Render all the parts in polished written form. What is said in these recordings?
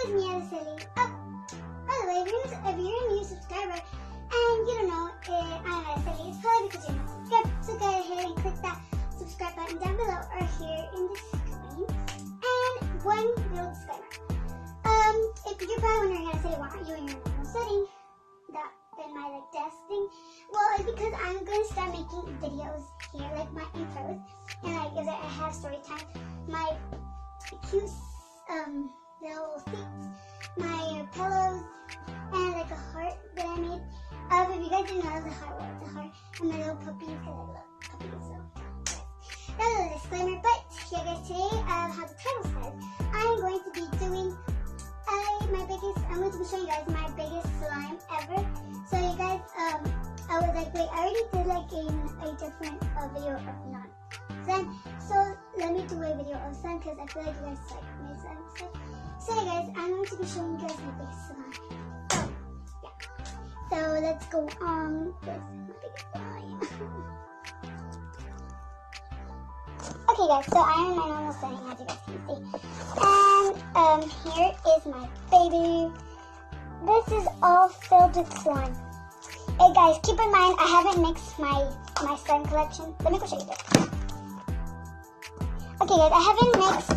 it's me, Araceli. Oh, by the way, if you're a new subscriber and you don't know I'm Araceli, it's probably because you're not subscribed. So go ahead and click that subscribe button down below or here in the screen. And one little disclaimer. If you're probably wondering, Araceli, why aren't you in your normal setting? That in my desk thing. Well, it's because I'm going to start making videos here, like my intros, and like if I have story time, my cute little seats, my pillows, and like a heart that I made. If you guys didn't know, the heart, and my little puppies, because I love puppies. So that was a disclaimer. But yeah, guys, today, how the title says, I'm going to be doing I'm going to be showing you guys my biggest slime ever. So you guys, I was like, wait, I already did like a different video of non-slime. So let me do a video of slime because I feel like you guys like my slime stuff. So yeah, guys, I'm going to be showing you guys my biggest slime. So yeah. So let's go on with my biggest slime. Okay guys, so I'm in my normal setting as you guys can see. And here is my baby. This is all filled with slime. Hey guys, keep in mind I haven't mixed my slime collection. Let me go show you this. Okay guys, I haven't mixed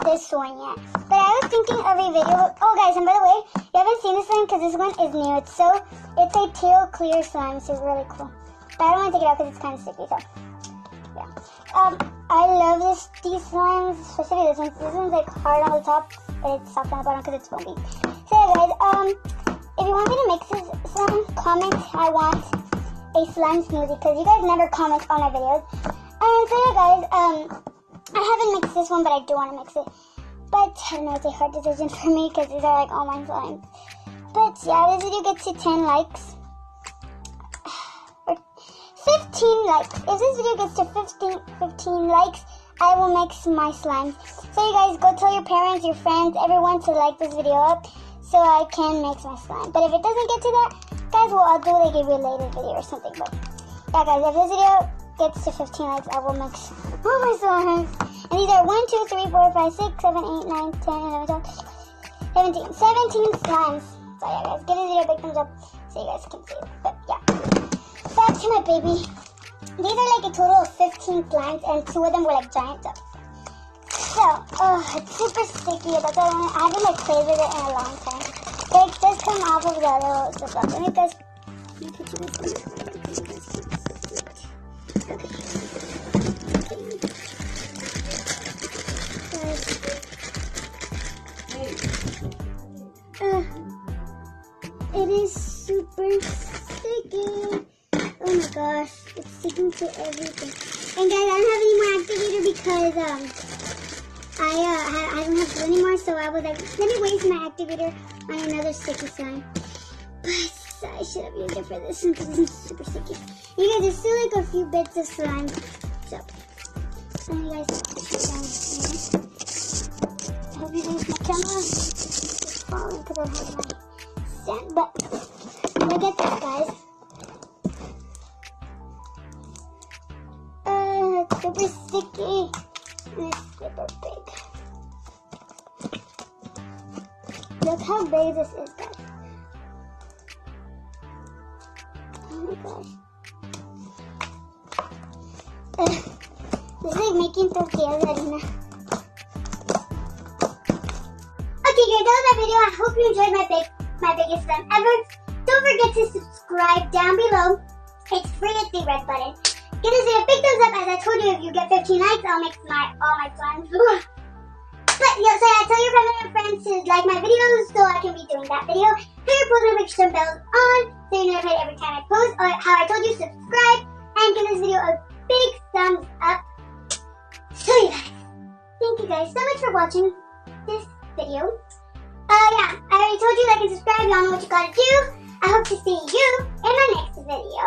this one yet. But I was thinking of a video. Oh guys, and by the way, you haven't seen this one because this one is new. It's a teal clear slime, so it's really cool. But I don't want to take it out because it's kind of sticky, so yeah. I love these slimes, especially this one. This one's like hard on the top, but it's soft on the bottom because it's foamy. So yeah, guys, if you want me to mix this slime, comment I want a slime smoothie because you guys never comment on my videos. And so yeah, guys, I haven't mixed this one, but I do want to mix it. But I don't know, it's a hard decision for me because these are like all my slimes. But yeah, this video gets to 10 likes. 15 likes. If this video gets to 15 likes, I will mix my slimes. So you guys go tell your parents, your friends, everyone to like this video up so I can mix my slime. But if it doesn't get to that, guys, well, I'll do like a related video or something. But yeah, guys, if this video gets to 15 likes, I will mix all my slimes. And these are 1, 2, 3, 4, 5, 6, 7, 8, 9, 10, 11, 12, 17 slimes. So yeah, guys, give this video a big thumbs up so you guys can see it. But yeah. Back to my baby. These are like a total of 15 slimes and 2 of them were like giant ducks. So, it's super sticky, but I haven't like played with it in a long time. It does come off of the little zip lock. Let me put you it is super sticky. Oh my gosh, it's sticking to everything. And guys, I don't have any more activator because I don't have glue anymore, so I was like, let me waste my activator on another sticky slime. But I should have used it for this one because this is super sticky. You guys, there's still like a few bits of slime. So, you guys down here. I hope you guys, my camera is falling because I have my stand. But look at this, guys. It's super sticky and it's super big. Look how big this is, guys. Oh my gosh. This is like making tortillas harina. Okay guys, that was my video. I hope you enjoyed my biggest slime ever. Don't forget to subscribe down below. It's free at the red button. Give this video a big thumbs up. As I told you, if you get 15 likes, I'll mix all my slimes. But yeah, so yeah, tell your family and friends to like my videos so I can be doing that video. Hit your post notification bells on so you're notified every time I post. Or how I told you, subscribe and give this video a big thumbs up. So you guys, thank you guys so much for watching this video. Yeah, I already told you like and subscribe. Y'all know what you gotta do. I hope to see you in my next video.